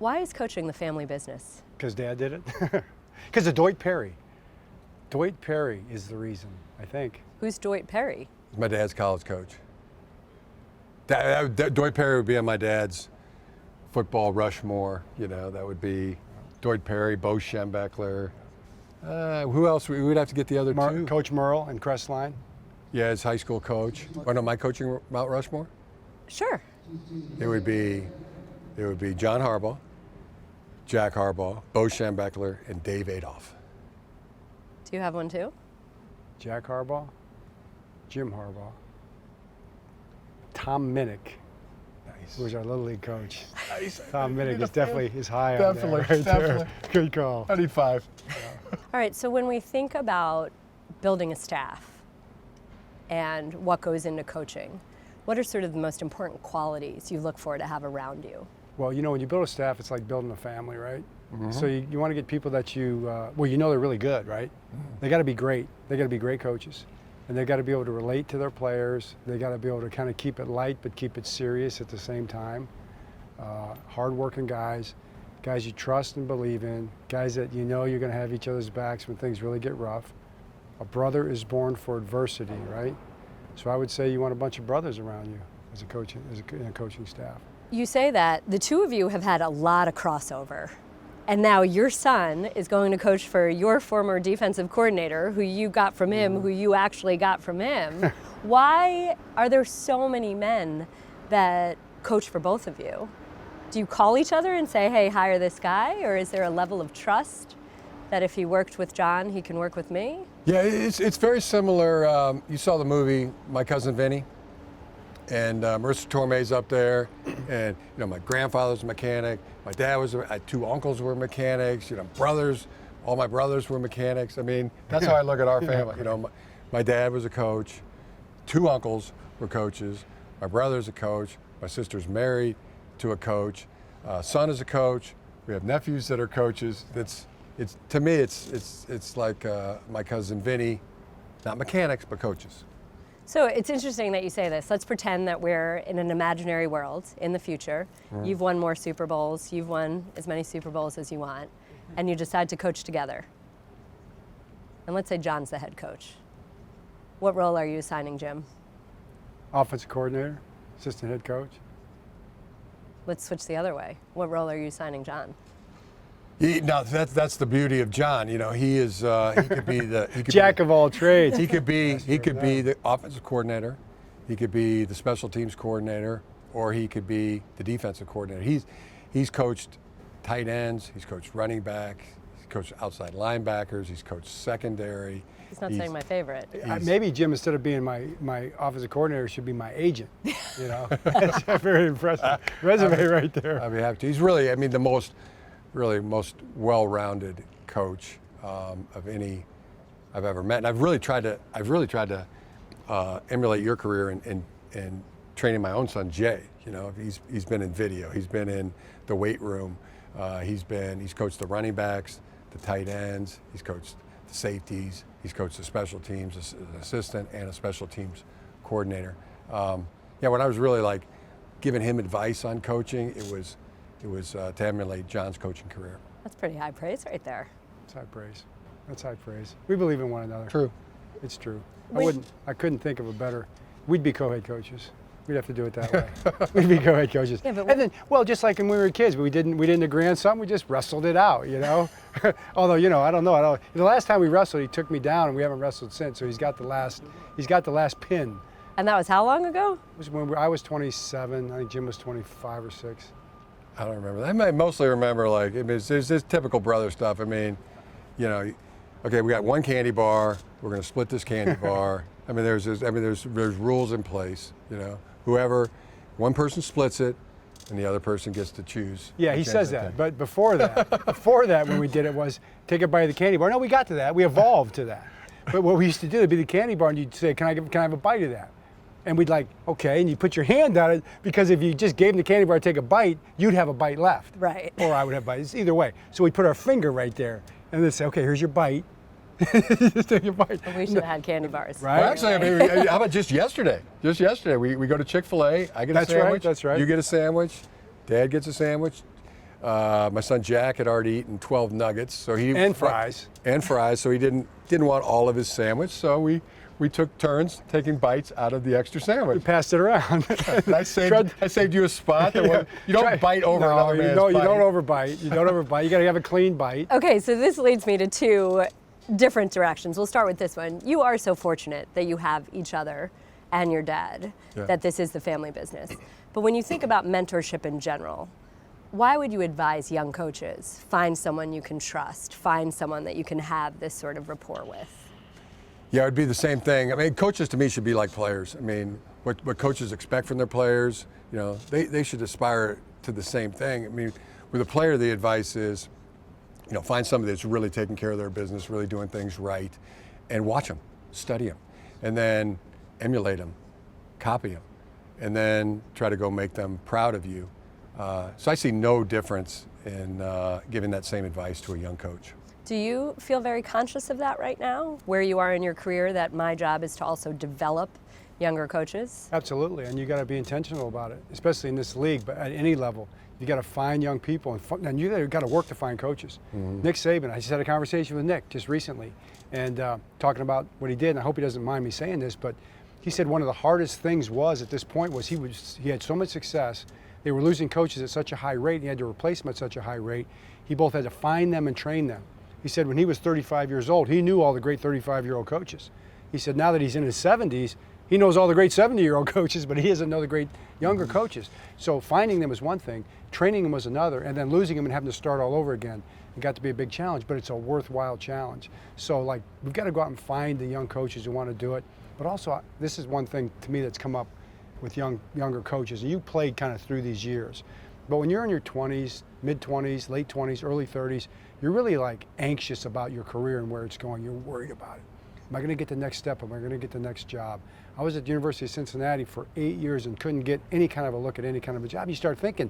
Why is coaching the family business? Because Dad did it. Because of Dwight Perry. Dwight Perry is the reason, I think. Who's Dwight Perry? My dad's college coach. Dwight Perry would be on my dad's football Rushmore. You know, that would be Dwight Perry, Bo Schembechler. Who else? We'd have to get the other two. Coach Merle and Crestline. Yeah, his high school coach. Oh, no, am I coaching Mount Rushmore? Sure. It would be John Harbaugh, Jack Harbaugh, Bo Schembechler, and Dave Adolph. Do you have one too? Jack Harbaugh, Jim Harbaugh, Tom Minnick, who was our Little League coach. Nice. Tom Minnick is high Definitely, on there. Right definitely. There. Good call. I need 5. All right, so when we think about building a staff and what goes into coaching, what are sort of the most important qualities you look for to have around you? Well, you know, when you build a staff, it's like building a family, right? Mm-hmm. So you want to get people that you know they're really good, right? Mm-hmm. They got to be great. They got to be great coaches. And they got to be able to relate to their players. They got to be able to kind of keep it light but keep it serious at the same time. Hard-working guys you trust and believe in, guys that you know you're going to have each other's backs when things really get rough. A brother is born for adversity, right? So I would say you want a bunch of brothers around you as a coaching staff. You say that the two of you have had a lot of crossover. And now your son is going to coach for your former defensive coordinator, who you got from him, who you actually got from him. Why are there so many men that coach for both of you? Do you call each other and say, hey, hire this guy? Or is there a level of trust that if he worked with John, he can work with me? Yeah, it's very similar. You saw the movie My Cousin Vinny, and Marissa Tomei's up there, and you know my grandfather's a mechanic. My dad was. I had 2 uncles who were mechanics. You know, brothers. All my brothers were mechanics. I mean, that's how I look at our family. You know, my dad was a coach. 2 uncles were coaches. My brother's a coach. My sister's married to a coach. Son is a coach. We have nephews that are coaches. To me, it's like my cousin Vinny, not mechanics, but coaches. So it's interesting that you say this. Let's pretend that we're in an imaginary world in the future. Mm. You've won more Super Bowls. You've won as many Super Bowls as you want. And you decide to coach together. And let's say John's the head coach. What role are you assigning Jim? Offensive coordinator, assistant head coach. Let's switch the other way. What role are you assigning John? No, that's the beauty of John. You know, he is. He could be the jack of all trades. He could be the offensive coordinator. He could be the special teams coordinator, or he could be the defensive coordinator. He's coached tight ends. He's coached running backs. He's coached outside linebackers. He's coached secondary. He's not saying my favorite. Maybe Jim, instead of being my offensive coordinator, should be my agent. You know, that's a very impressive resume right there. I'd be happy to. He's really, I mean, the most well-rounded coach of any I've ever met. And I've really tried to emulate your career in training my own son Jay. You know, he's been in video. He's been in the weight room. He's coached the running backs, the tight ends. He's coached the safeties. He's coached the special teams, as an assistant and a special teams coordinator. When I was really like giving him advice on coaching, it was to emulate John's coaching career. That's pretty high praise right there. It's high praise. That's high praise. We believe in one another. True. It's true. I couldn't think of a better. We'd be co-head coaches. We'd have to do it that way. We'd be co-head coaches. Yeah, but and then, well, just like when we were kids, we didn't agree on something. We just wrestled it out, you know. Although, you know, I don't know. The last time we wrestled, he took me down, and we haven't wrestled since. So he's got the last pin. And that was how long ago? It was when I was 27. I think Jim was 25 or 6. I don't remember. I mostly remember like there's typical brother stuff. I mean, you know, okay, we got one candy bar. We're going to split this candy bar. I mean, there's rules in place. You know, one person splits it, and the other person gets to choose. Yeah, he says that. But before that, when we did it was take a bite of the candy bar. No, we got to that. We evolved to that. But what we used to do would be the candy bar, and you'd say, "Can I have a bite of that?" And we'd like, okay, and you put your hand on it, because if you just gave him the candy bar to take a bite, you'd have a bite left. Right. Or I would have a bite. It's either way. So we'd put our finger right there, and they'd say, okay, here's your bite. Just take your bite. We should have had candy bars. Right? Well, actually, I mean, how about just yesterday? Just yesterday, we go to Chick-fil-A. I get a sandwich. That's right. You get a sandwich. Dad gets a sandwich. My son Jack had already eaten 12 nuggets, so And fries. So he didn't want all of his sandwich. So we took turns taking bites out of the extra We sandwich. passed it around. I saved you a spot. You don't bite over no, another man's you bite. don't overbite. You don't overbite. You got to have a clean bite. Okay, so this leads me to two different directions. We'll start with this one. You are so fortunate that you have each other and your dad, that this is the family business. But when you think about mentorship in general, why would you advise young coaches, find someone you can trust, find someone that you can have this sort of rapport with? Yeah, it would be the same thing. I mean, coaches to me should be like players. I mean, what coaches expect from their players, they should aspire to the same thing. I mean, with a player, the advice is, find somebody that's really taking care of their business, really doing things right, and watch them, study them, and then emulate them, copy them, and then try to go make them proud of you. So I see no difference in giving that same advice to a young coach. Do you feel very conscious of that right now, where you are in your career, that my job is to also develop younger coaches? Absolutely, and you got to be intentional about it, especially in this league, but at any level. You got to find young people, and you got to work to find coaches. Nick Saban, I just had a conversation with Nick just recently, and talking about what he did, and I hope he doesn't mind me saying this, but he said one of the hardest things was at this point was he had so much success. They were losing coaches at such a high rate, and he had to replace them at such a high rate. He both had to find them and train them. He said when he was 35 years old, he knew all the great 35-year-old coaches. He said now that he's in his 70s, he knows all the great 70-year-old coaches, but he doesn't know the great younger coaches. So finding them is one thing, training them was another, and then losing them and having to start all over again. It got to be a big challenge, but it's a worthwhile challenge. So we've got to go out and find the young coaches who want to do it. But also, this is one thing to me that's come up with younger coaches, and you played kind of through these years. But when you're in your 20s, mid-20s, late 20s, early 30s, you're really anxious about your career and where it's going. You're worried about it. Am I going to get the next step? Am I going to get the next job? I was at the University of Cincinnati for 8 years and couldn't get any kind of a look at any kind of a job. You start thinking,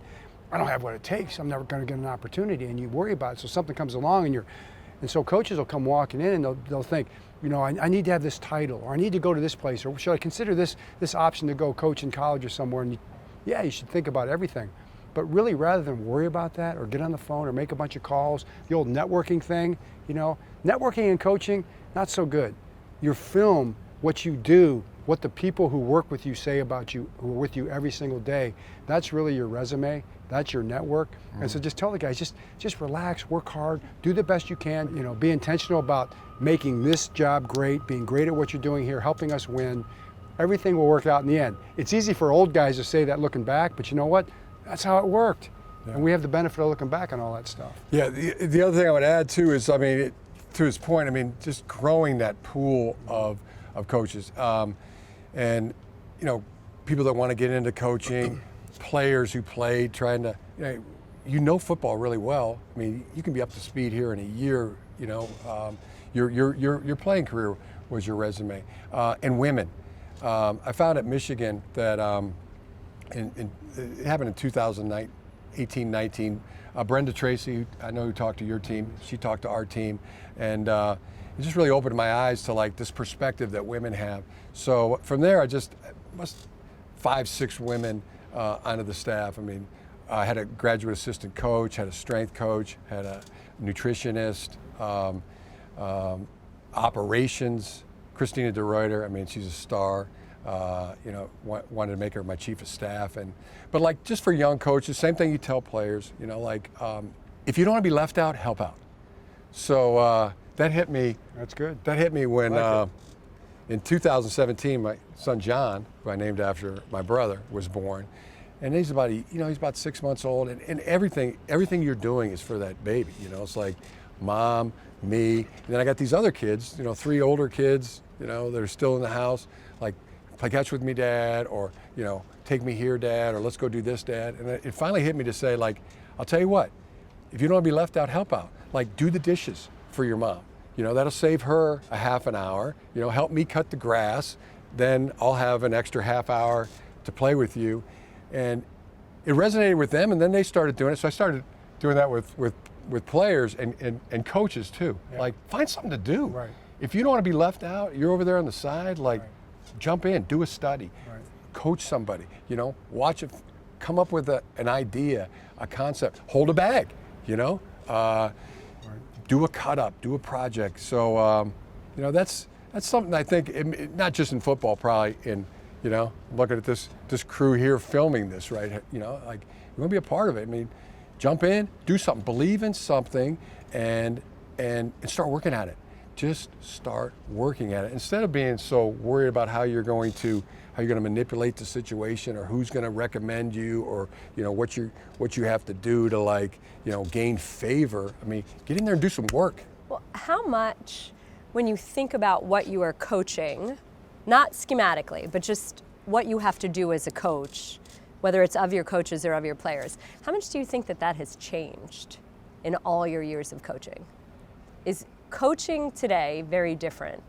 I don't have what it takes. I'm never going to get an opportunity, and you worry about it. So something comes along, and so coaches will come walking in and they'll think, I need to have this title, or I need to go to this place, or should I consider this option to go coach in college or somewhere? And you should think about everything. But really, rather than worry about that or get on the phone or make a bunch of calls, the old networking thing, networking and coaching, not so good. You film what you do, what the people who work with you say about you, who are with you every single day. That's really your resume. That's your network. And so just tell the guys, just relax, work hard, do the best you can, be intentional about making this job great, being great at what you're doing here, helping us win. Everything will work out in the end. It's easy for old guys to say that looking back, but you know what? That's how it worked. Yeah. And we have the benefit of looking back on all that stuff. Yeah, the other thing I would add too is, to his point, just growing that pool of coaches. And, people that want to get into coaching, players who played, trying to, football really well. You can be up to speed here in a year, your playing career was your resume. And women. I found at Michigan that, it happened in 2018-19. Brenda Tracy, I know who talked to your team, she talked to our team, and it just really opened my eyes to this perspective that women have. So from there, I just 5-6 women onto the staff. I had a graduate assistant coach, had a strength coach, had a nutritionist, operations. Christina DeReuter, she's a star. Wanted to make her my chief of staff, but just for young coaches, same thing you tell players, if you don't want to be left out, help out. So that hit me. That's good. That hit me when in 2017, my son John, who I named after my brother, was born, and he's about 6 months old, and everything you're doing is for that baby. It's like mom, me, and then I got these other kids, 3 older kids, that are still in the house, play catch with me, Dad, or, take me here, Dad, or let's go do this, Dad. And it finally hit me to say, I'll tell you what, if you don't want to be left out, help out. Do the dishes for your mom. That'll save her a half an hour. Help me cut the grass. Then I'll have an extra half hour to play with you. And it resonated with them, and then they started doing it. So I started doing that with players and coaches too. Yeah. Find something to do. Right. If you don't want to be left out, you're over there on the side, right. Jump in, do a study, right. Coach somebody, watch a come up with an idea, a concept, hold a bag, you know, do a cut up, do a project. So, you know, that's something I think, not just in football, probably in, you know, looking at this crew here filming this, right? You know, like, you want to be a part of it. I mean, jump in, do something, believe in something, and start working at it. Just start working at it instead of being so worried about how you're going to manipulate the situation, or who's going to recommend you, or, you know, what you have to do to, like, you know, gain favor. I mean, get in there and do some work. Well, how much, when you think about what you are coaching, not schematically, but just what you have to do as a coach, whether it's of your coaches or of your players, how much do you think that has changed in all your years of coaching? Is coaching today very different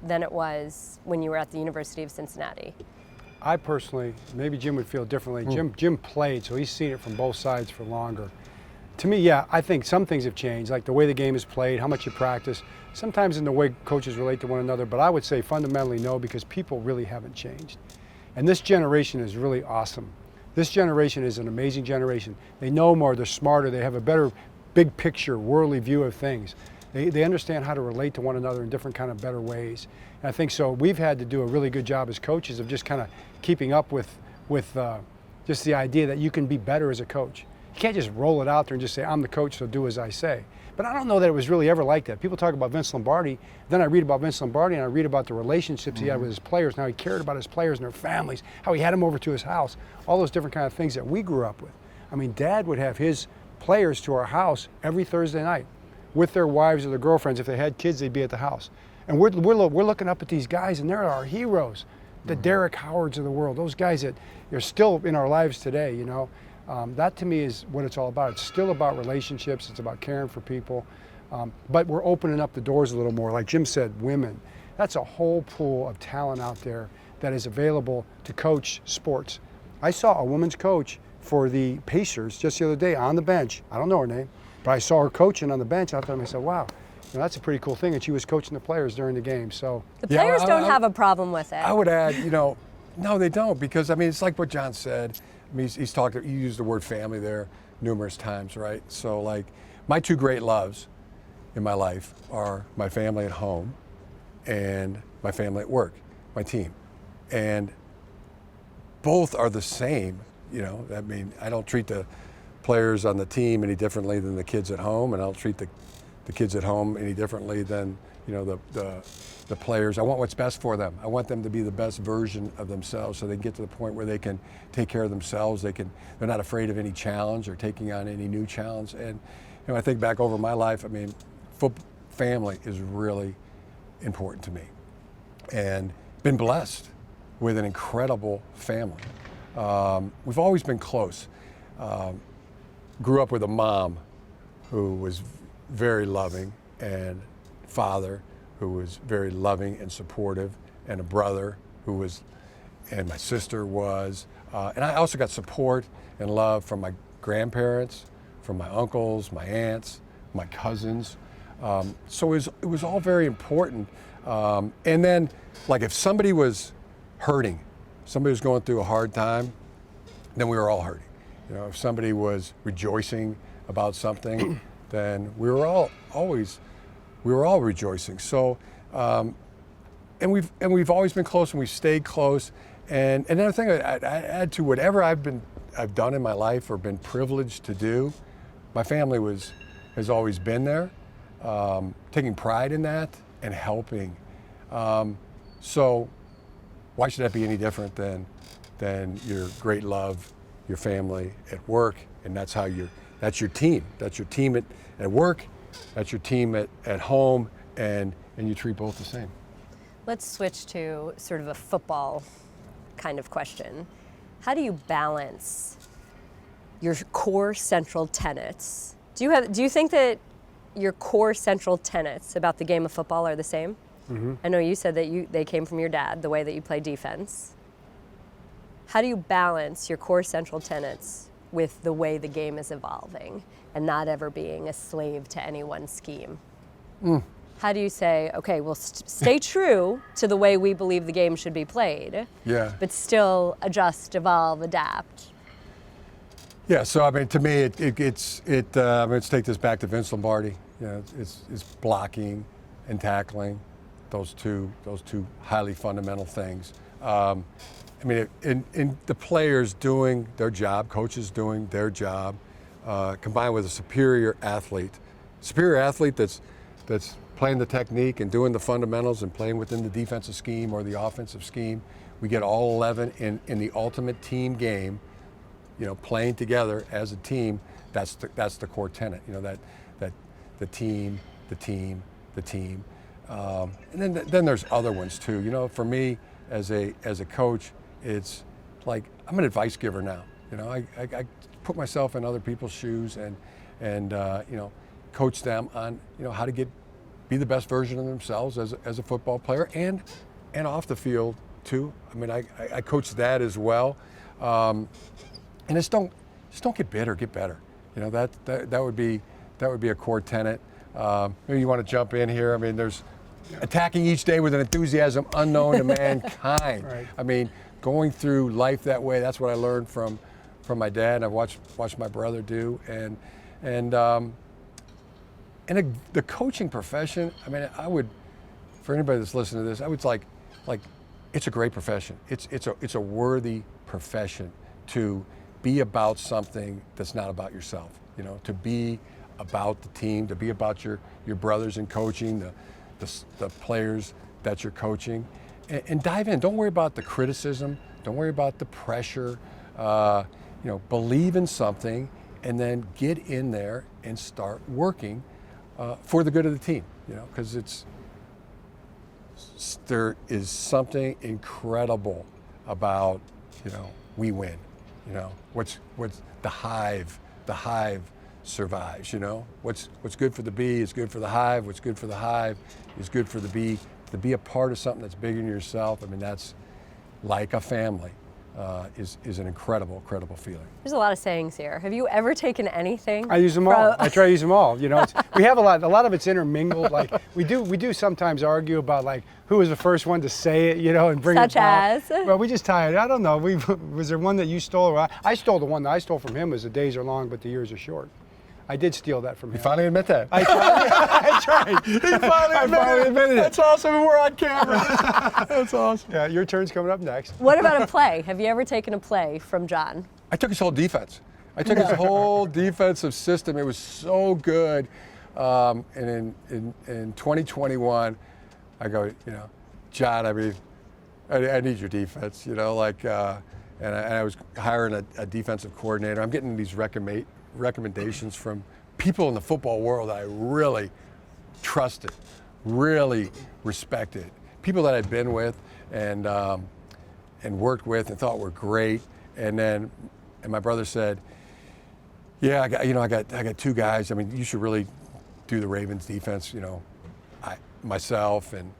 than it was when you were at the University of Cincinnati? I personally, maybe Jim would feel differently. Jim played, so he's seen it from both sides for longer. To me, yeah, I think some things have changed, like the way the game is played, how much you practice, sometimes in the way coaches relate to one another, but I would say fundamentally no, because people really haven't changed. And this generation is really awesome. This generation is an amazing generation. They know more, they're smarter, they have a better big picture, worldly view of things. They understand how to relate to one another in different kind of better ways. And I think so we've had to do a really good job as coaches of just kind of keeping up with just the idea that you can be better as a coach. You can't just roll it out there and just say, I'm the coach, so do as I say. But I don't know that it was really ever like that. People talk about Vince Lombardi, then I read about Vince Lombardi and I read about the relationships he had with his players, and how he cared about his players and their families, how he had them over to his house, all those different kind of things that we grew up with. I mean, Dad would have his players to our house every Thursday night with their wives or their girlfriends. If they had kids, they'd be at the house. And we're looking up at these guys, and they're our heroes, the Derek Howards of the world, those guys that are still in our lives today, you know. That to me is what it's all about. It's still about relationships, it's about caring for people, but we're opening up the doors a little more. Like Jim said, women. That's a whole pool of talent out there that is available to coach sports. I saw a women's coach for the Pacers just the other day on the bench. I don't know her name, but I saw her coaching on the bench. I thought to myself, wow, you know, that's a pretty cool thing. And she was coaching the players during the game. So the players don't have a problem with it. I would add, you know, no, they don't, because I mean, it's like what John said. I mean, he's talked. You used the word family there numerous times, right? So, like, my two great loves in my life are my family at home and my family at work, my team, and both are the same. You know, I mean, I don't treat the players on the team any differently than the kids at home, and I don't treat the kids at home any differently than, you know, the players. I want what's best for them. I want them to be the best version of themselves, so they can get to the point where they can take care of themselves. They're not afraid of any challenge or taking on any new challenge. And, you know, I think back over my life, I mean, family is really important to me, and been blessed with an incredible family. We've always been close. Grew up with a mom who was very loving, and father who was very loving and supportive, and a brother who was, and my sister was, and I also got support and love from my grandparents, from my uncles, my aunts, my cousins. So it was all very important. And then, like, if somebody was hurting, somebody was going through a hard time, then we were all hurting. You know, if somebody was rejoicing about something, then we were all rejoicing. So, and we've always been close, and we've stayed close. And another thing I add to whatever I've done in my life or been privileged to do, my family has always been there, taking pride in that and helping. So why should that be any different than your great love, your family at work? And that's your team. That's your team at work, that's your team at home, and you treat both the same. Let's switch to sort of a football kind of question. How do you balance your core central tenets? Do you think that your core central tenets about the game of football are the same? Mm-hmm. I know you said that they came from your dad, the way that you play defense. How do you balance your core central tenets with the way the game is evolving and not ever being a slave to any one scheme? How do you say, okay, we'll stay true to the way we believe the game should be played, yeah, but still adjust, evolve, adapt? Yeah, so I mean, to me, let's take this back to Vince Lombardi. You know, it's blocking and tackling, those two highly fundamental things. I mean, in the players doing their job, coaches doing their job, combined with a superior athlete that's playing the technique and doing the fundamentals and playing within the defensive scheme or the offensive scheme. We get all 11 in the ultimate team game. You know, playing together as a team. That's the core tenet. You know, that the team. And then there's other ones too. You know, for me as a coach, it's like I'm an advice giver now. You know, I put myself in other people's shoes and you know, coach them on, you know, how to be the best version of themselves as a football player and off the field too. I mean, I coach that as well. And just don't get bitter, get better. You know, that would be a core tenet. Maybe you want to jump in here. I mean, there's attacking each day with an enthusiasm unknown to mankind. Right. I mean, going through life that way. That's what I learned from my dad, and I've watched my brother do. And the coaching profession. I mean, I would, for anybody that's listening to this, I would like it's a great profession. It's a worthy profession to be about something that's not about yourself. You know, to be about the team, to be about your brothers in coaching, the players that you're coaching, and dive in. Don't worry about the criticism. Don't worry about the pressure. You know, believe in something, and then get in there and start working for the good of the team. You know, because there is something incredible about, you know, we win. You know, what's the hive survives. You know, what's good for the bee is good for the hive. What's good for the hive is good for the bee. To be a part of something that's bigger than yourself, I mean, that's like a family. Is an incredible feeling. There's a lot of sayings here. Have you ever taken anything? I use them all. I try to use them all. You know, we have a lot of it's intermingled. Like we do sometimes argue about like who was the first one to say it, you know, and bring Such it back. as? Well, we just tie it. I don't know. Was there one that you stole? Or I stole the one that I stole from him. Was the days are long, but the years are short. I did steal that from him. You finally admit that. I tried. He finally admitted it. That's awesome. We're on camera. That's awesome. Yeah, your turn's coming up next. What about a play? Have you ever taken a play from John? I took his whole defense. I took his whole defensive system. It was so good. And in 2021, I go, you know, John, I mean, I need your defense. You know, like, and I was hiring a defensive coordinator. I'm getting these recommendations from people in the football world that I really trusted, really respected, people that I'd been with and worked with and thought were great. And my brother said, "Yeah, I got two guys. I mean, you should really do the Ravens defense. You know, myself and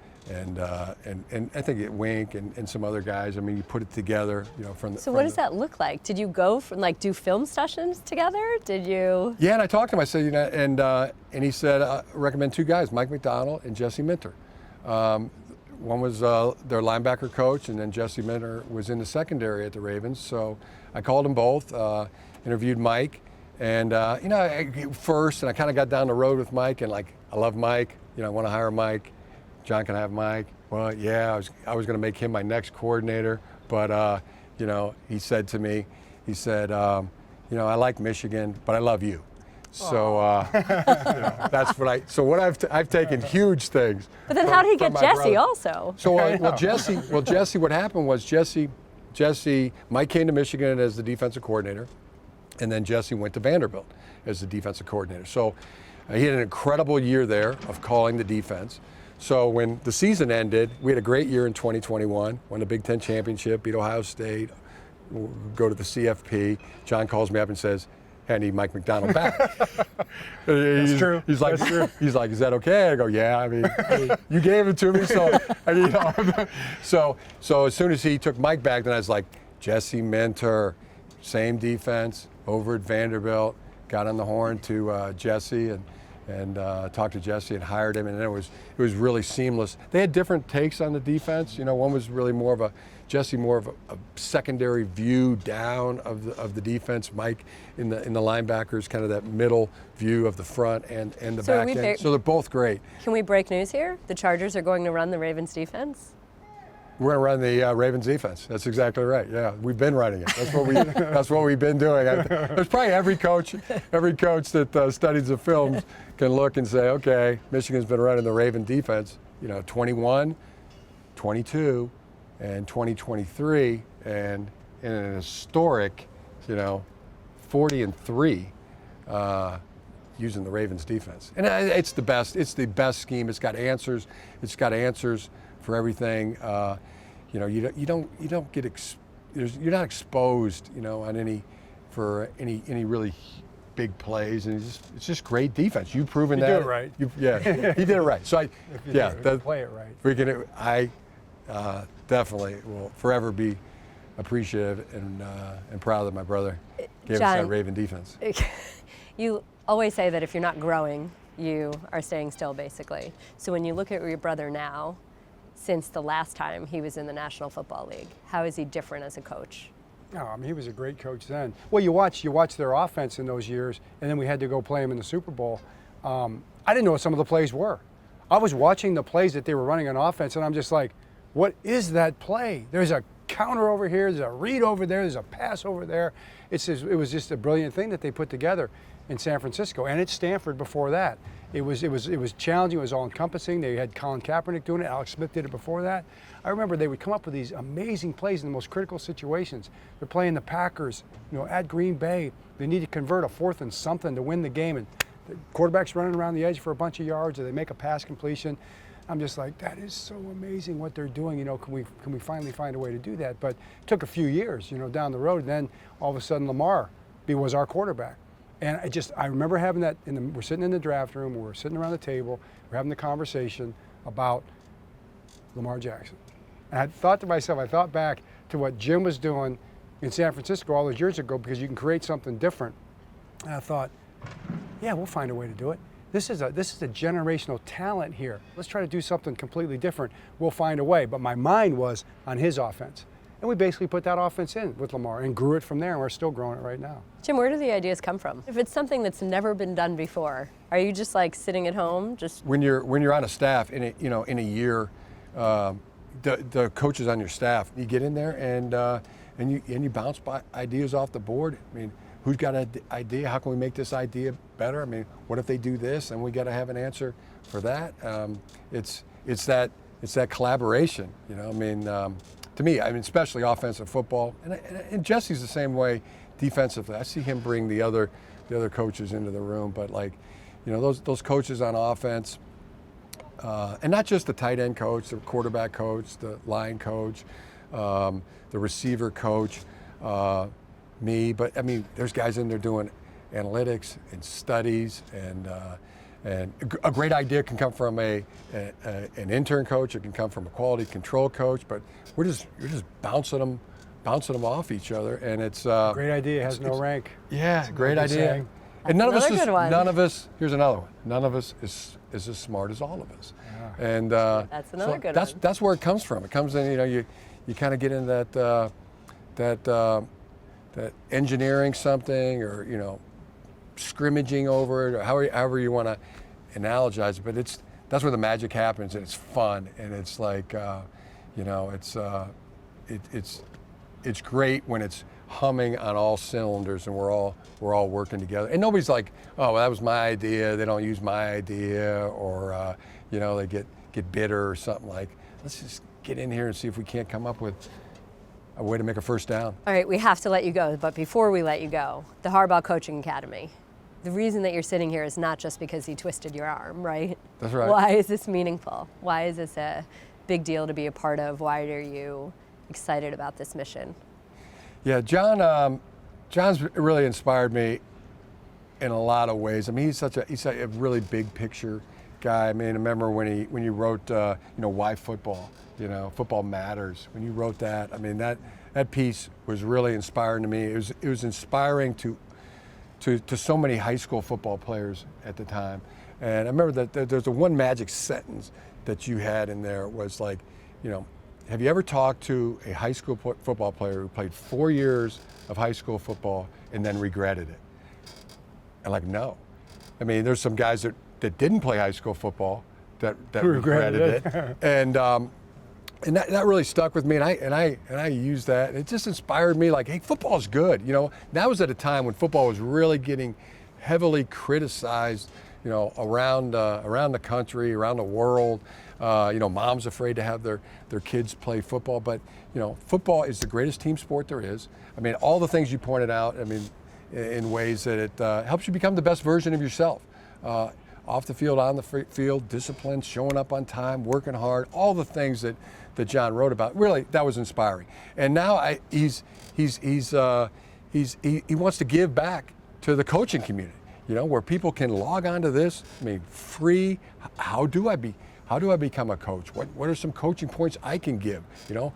I think Wink and some other guys. I mean, you put it together, you know, from the. So what does that look like? Did you go from like do film sessions together? Did you? Yeah, and I talked to him. I said, you know, and he said, recommend two guys, Mike McDonald and Jesse Minter. One was their linebacker coach, and then Jesse Minter was in the secondary at the Ravens. So I called them both, interviewed Mike, and you know, first, and I kind of got down the road with Mike, and like, I love Mike. You know, I want to hire Mike. John can have Mike. Well, yeah, I was going to make him my next coordinator, but you know, he said to me, you know, I like Michigan, but I love you. So you know, that's what I've taken huge things. But then how did he get Jesse brother. Also? So Jesse, what happened was Mike came to Michigan as the defensive coordinator, and then Jesse went to Vanderbilt as the defensive coordinator. So he had an incredible year there of calling the defense. So when the season ended, we had a great year in 2021, won the Big Ten championship, beat Ohio State, go to the CFP. John calls me up and says, "Hey, I need Mike McDonald back." That's true. He's like, "Is that okay?" I go, "Yeah, I mean, you gave it to me, so," you know. So as soon as he took Mike back, then I was like, Jesse Minter, same defense, over at Vanderbilt, got on the horn to Jesse, and talked to Jesse and hired him, and it was really seamless. They had different takes on the defense. You know, one was really more of a secondary view down of the defense. Mike in the linebackers, kind of that middle view of the front and the back end. So they're both great. Can we break news here? The Chargers are going to run the Ravens defense? We're going to run the Ravens defense. That's exactly right. Yeah, we've been running it. That's what we've been doing. There's probably every coach that studies the films can look and say, okay, Michigan's been running the Raven defense. You know, 21, 22, and 2023, and in an historic, 40-3, using the Ravens defense. And it's the best. It's the best scheme. It's got answers. It's got answers for everything. You're not exposed, on any really big plays, and it's just great defense. You've proven that. You do it right. He did it right. So play it right. I definitely will forever be appreciative and proud that my brother gave us that Raven defense. You always say that if you're not growing, you are staying still, basically. So when you look at your brother now, since the last time he was in the National Football League, how is he different as a coach? No, I mean, he was a great coach then. Well, you watch their offense in those years, and then we had to go play him in the Super Bowl. I didn't know what some of the plays were. I was watching the plays that they were running on offense, and I'm just like, what is that play? There's a counter over here, there's a read over there, there's a pass over there. It was just a brilliant thing that they put together in San Francisco, and at Stanford before that. It was challenging, it was all-encompassing. They had Colin Kaepernick doing it, Alex Smith did it before that. I remember they would come up with these amazing plays in the most critical situations. They're playing the Packers, at Green Bay. They need to convert a 4th and something to win the game, and the quarterback's running around the edge for a bunch of yards, or they make a pass completion. I'm just like, that is so amazing what they're doing. Can we finally find a way to do that? But it took a few years, down the road, and then all of a sudden Lamar was our quarterback. And I remember having that, we're sitting in the draft room, we're sitting around the table, we're having the conversation about Lamar Jackson. And I thought to myself, I thought back to what Jim was doing in San Francisco all those years ago, because you can create something different. And I thought, yeah, we'll find a way to do it. This is a generational talent here. Let's try to do something completely different. We'll find a way. But my mind was on his offense. And we basically put that offense in with Lamar and grew it from there, and we're still growing it right now. Jim, where do the ideas come from? If it's something that's never been done before, are you just like sitting at home? When you're on a staff in a year, the coaches on your staff, you get in there and you bounce ideas off the board. I mean, who's got an idea? How can we make this idea better? I mean, what if they do this? And we got to have an answer for that. It's that collaboration. To me, especially offensive football, and Jesse's the same way defensively. I see him bring the other coaches into the room, but those coaches on offense, and not just the tight end coach, the quarterback coach, the line coach, the receiver coach, me. But there's guys in there doing analytics and studies, and a great idea can come from an intern coach. It can come from a quality control coach. But you're just bouncing them off each other, and it's great idea has no rank. Yeah, great idea. And none of us. Here's another one. None of us is as smart as all of us. Yeah. And that's another good one. That's where it comes from. It comes in. You kind of get in that engineering something, or scrimmaging over it, or however you want to analogize it. But that's where the magic happens, and it's fun, and it's like it's great when it's humming on all cylinders, and we're all working together. And nobody's like, oh, well, that was my idea. They don't use my idea, or they get bitter or something. Like, let's just get in here and see if we can't come up with a way to make a first down. All right, we have to let you go, but before we let you go, the Harbaugh Coaching Academy. The reason that you're sitting here is not just because he twisted your arm, right? That's right. Why is this meaningful? Why is this a big deal to be a part of? Why are you excited about this mission? Yeah, John's really inspired me in a lot of ways. He's a really big picture guy. I remember when you wrote Why Football, Football Matters. When you wrote that, that piece was really inspiring to me. It was inspiring to to so many high school football players at the time. And I remember that there's a one magic sentence that you had in there. It was like, you know, have you ever talked to a high school football player who played 4 years of high school football and then regretted it? And like, no. I mean, there's some guys that didn't play high school football that regretted it. And that really stuck with me, and I used that, and it just inspired me. Like, hey, football's good. You know, that was at a time when football was really getting heavily criticized. You know, around the country, around the world. You know, moms afraid to have their kids play football, but you know, football is the greatest team sport there is. I mean, all the things you pointed out. I mean, in ways that it helps you become the best version of yourself. Off the field, on the field, discipline, showing up on time, working hard, all the things that John wrote about. Really, that was inspiring. And now he wants to give back to the coaching community. You know, where people can log on to this. I mean, free. How do I become a coach? What are some coaching points I can give? You know,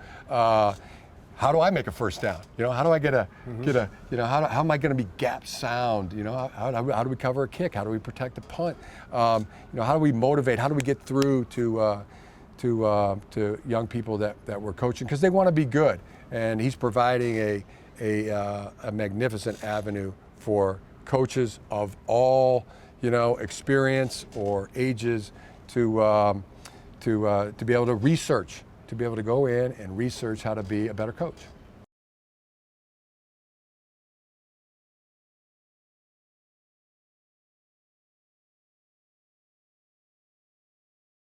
how do I make a first down? You know, how do I get a you know, how am I going to be gap sound? You know, how do we cover a kick? How do we protect a punt? You know, how do we motivate? How do we get through to young people that we're coaching because they want to be good? And he's providing a magnificent avenue for coaches of all, you know, experience or ages to be able to research, to be able to go in and research how to be a better coach.